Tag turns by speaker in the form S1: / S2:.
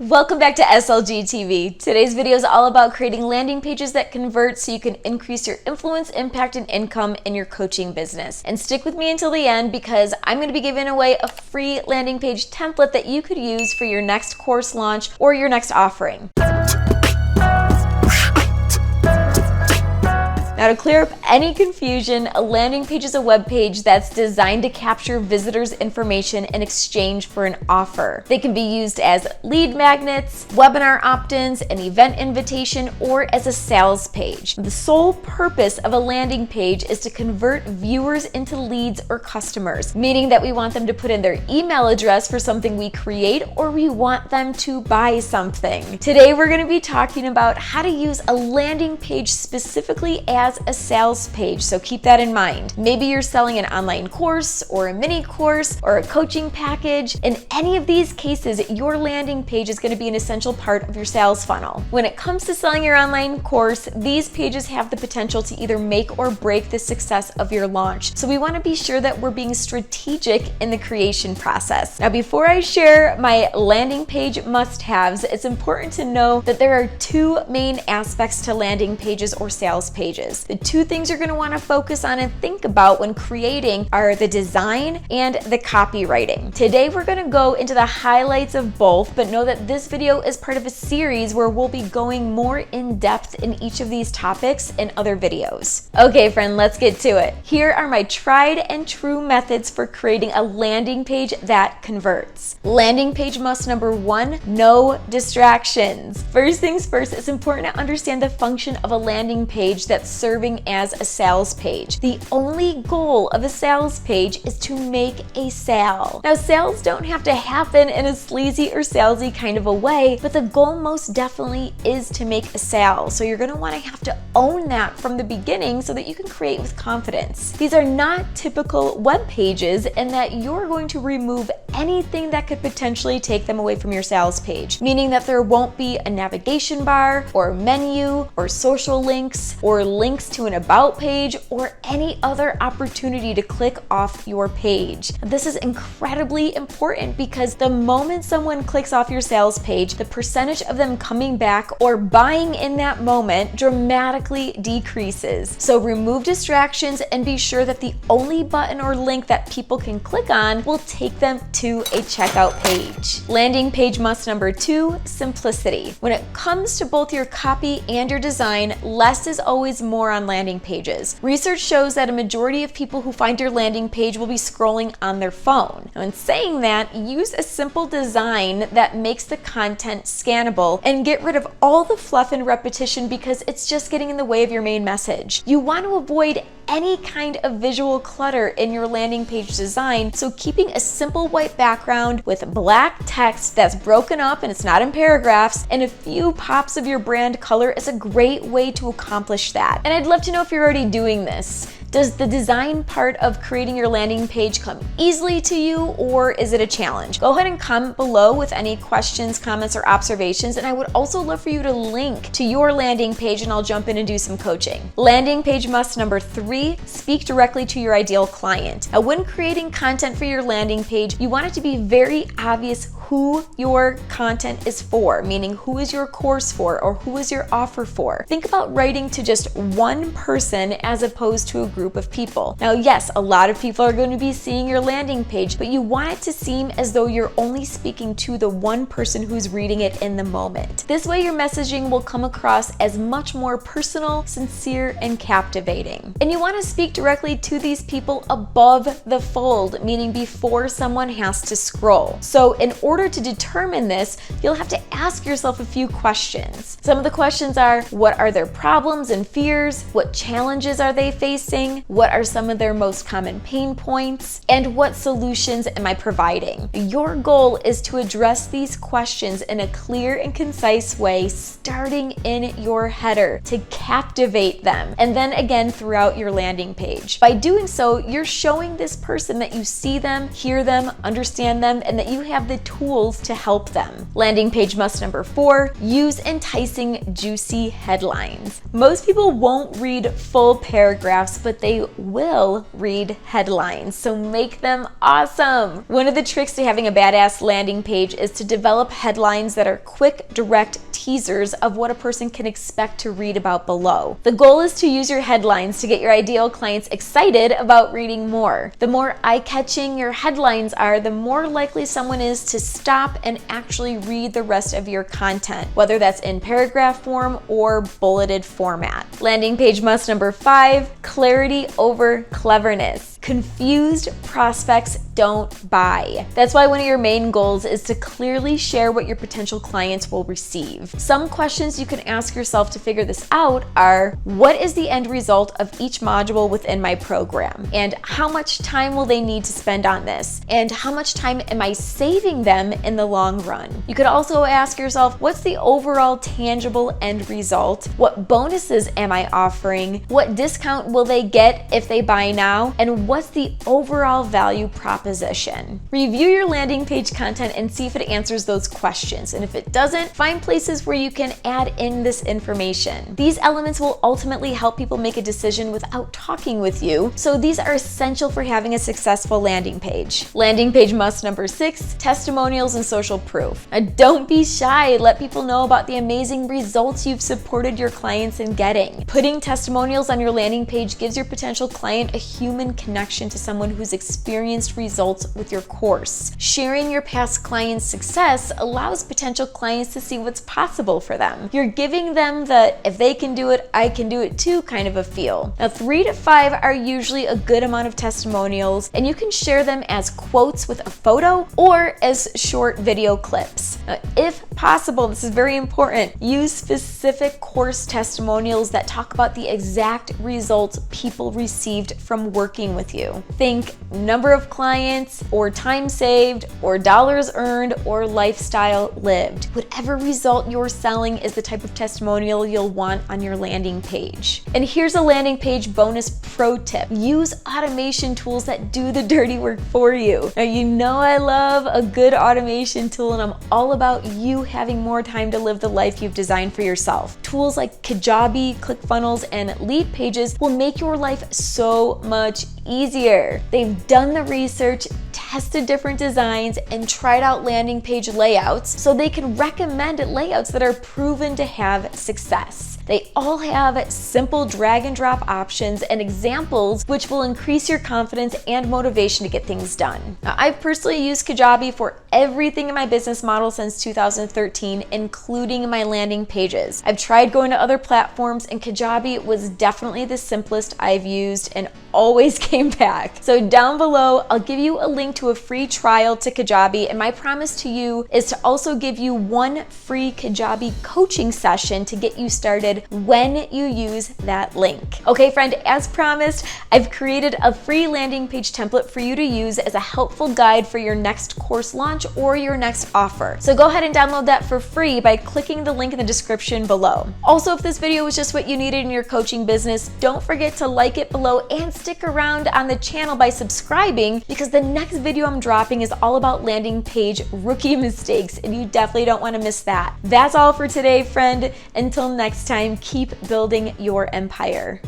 S1: Welcome back to SLG TV. Today's video is all about creating landing pages that convert so you can increase your influence, impact, and income in your coaching business. And stick with me until the end because I'm going to be giving away a free landing page template that you could use for your next course launch or your next offering. Now, to clear up any confusion, a landing page is a web page that's designed to capture visitors' information in exchange for an offer. They can be used as lead magnets, webinar opt-ins, an event invitation, or as a sales page. The sole purpose of a landing page is to convert viewers into leads or customers, meaning that we want them to put in their email address for something we create, or we want them to buy something. Today, we're going to be talking about how to use a landing page specifically as a sales page, so keep that in mind. Maybe you're selling an online course or a mini course or a coaching package. In any of these cases, your landing page is going to be an essential part of your sales funnel. When it comes to selling your online course, these pages have the potential to either make or break the success of your launch. So we want to be sure that we're being strategic in the creation process. Now, before I share my landing page must-haves, it's important to know that there are two main aspects to landing pages or sales pages. The two things you're going to want to focus on and think about when creating are the design and the copywriting. Today, we're going to go into the highlights of both, but know that this video is part of a series where we'll be going more in depth in each of these topics in other videos. Okay, friend, let's get to it. Here are my tried and true methods for creating a landing page that converts. Landing page must number one, no distractions. First things first, it's important to understand the function of a landing page that's serving as a sales page. The only goal of a sales page is to make a sale. Now, sales don't have to happen in a sleazy or salesy kind of a way, but the goal most definitely is to make a sale. So you're going to want to have to own that from the beginning so that you can create with confidence. These are not typical web pages in that you're going to remove anything that could potentially take them away from your sales page, meaning that there won't be a navigation bar or menu or social links or links to an about page or any other opportunity to click off your page. This is incredibly important because the moment someone clicks off your sales page, the percentage of them coming back or buying in that moment dramatically decreases. So remove distractions and be sure that the only button or link that people can click on will take them to a checkout page. Landing page must number two, simplicity. When it comes to both your copy and your design, less is always more on landing pages. Research shows that a majority of people who find your landing page will be scrolling on their phone. Now, in saying that, use a simple design that makes the content scannable and get rid of all the fluff and repetition because it's just getting in the way of your main message. You want to avoid any kind of visual clutter in your landing page design, so keeping a simple white background with black text that's broken up and it's not in paragraphs and a few pops of your brand color is a great way to accomplish that. And I'd love to know if you're already doing this. Does the design part of creating your landing page come easily to you, or is it a challenge? Go ahead and comment below with any questions, comments, or observations, and I would also love for you to link to your landing page and I'll jump in and do some coaching. Landing page must number three, speak directly to your ideal client. Now, when creating content for your landing page, you want it to be very obvious who your content is for, meaning who is your course for or who is your offer for. Think about writing to just one person as opposed to a group of people. Now, yes, a lot of people are going to be seeing your landing page, but you want it to seem as though you're only speaking to the one person who's reading it in the moment. This way, your messaging will come across as much more personal, sincere, and captivating. And you want to speak directly to these people above the fold, meaning before someone has to scroll. So in order to determine this, you'll have to ask yourself a few questions. Some of the questions are, what are their problems and fears? What challenges are they facing? What are some of their most common pain points? And what solutions am I providing? Your goal is to address these questions in a clear and concise way, starting in your header to captivate them, and then again throughout your landing page. By doing so, you're showing this person that you see them, hear them, understand them, and that you have the tools tools to help them. Landing page must number 4, use enticing, juicy headlines. Most people won't read full paragraphs, but they will read headlines, so make them awesome. One of the tricks to having a badass landing page is to develop headlines that are quick, direct teasers of what a person can expect to read about below. The goal is to use your headlines to get your ideal clients excited about reading more. The more eye-catching your headlines are, the more likely someone is to stop and actually read the rest of your content, whether that's in paragraph form or bulleted format. Landing page must number 5, clarity over cleverness. Confused prospects don't buy. That's why one of your main goals is to clearly share what your potential clients will receive. Some questions you can ask yourself to figure this out are, what is the end result of each module within my program? And how much time will they need to spend on this? And how much time am I saving them in the long run? You could also ask yourself, what's the overall tangible end result? What bonuses am I offering? What discount will they get if they buy now? And what's the overall value proposition? Review your landing page content and see if it answers those questions. And if it doesn't, find places where you can add in this information. These elements will ultimately help people make a decision without talking with you, so these are essential for having a successful landing page. Landing page must number 6, testimonials and social proof. Now, don't be shy. Let people know about the amazing results you've supported your clients in getting. Putting testimonials on your landing page gives your potential client a human connection to someone who's experienced results with your course. Sharing your past clients' success allows potential clients to see what's possible for them. You're giving them the, if they can do it, I can do it too kind of a feel. Now, 3 to 5 are usually a good amount of testimonials, and you can share them as quotes with a photo or as short video clips. Now, if possible, this is very important, use specific course testimonials that talk about the exact results people received from working with you. Think number of clients, or time saved, or dollars earned, or lifestyle lived. Whatever result you're selling is the type of testimonial you'll want on your landing page. And here's a landing page bonus pro tip. Use automation tools that do the dirty work for you. Now, you know I love a good automation tool, and I'm all about you having more time to live the life you've designed for yourself. Tools like Kajabi, ClickFunnels, and Leadpages will make your life so much easier. They've done the research, tested different designs, and tried out landing page layouts so they can recommend layouts that are proven to have success. They all have simple drag and drop options and examples which will increase your confidence and motivation to get things done. Now, I've personally used Kajabi for everything in my business model since 2013, including my landing pages. I've tried going to other platforms, and Kajabi was definitely the simplest I've used and always came back. So down below, I'll give you a link to a free trial to Kajabi, and my promise to you is to also give you one free Kajabi coaching session to get you started when you use that link. Okay, friend, as promised, I've created a free landing page template for you to use as a helpful guide for your next course launch or your next offer. So go ahead and download that for free by clicking the link in the description below. Also, if this video was just what you needed in your coaching business, don't forget to like it below and stick around on the channel by subscribing, because the next video I'm dropping is all about landing page rookie mistakes, and you definitely don't want to miss that. That's all for today, friend. Until next time, keep building your empire.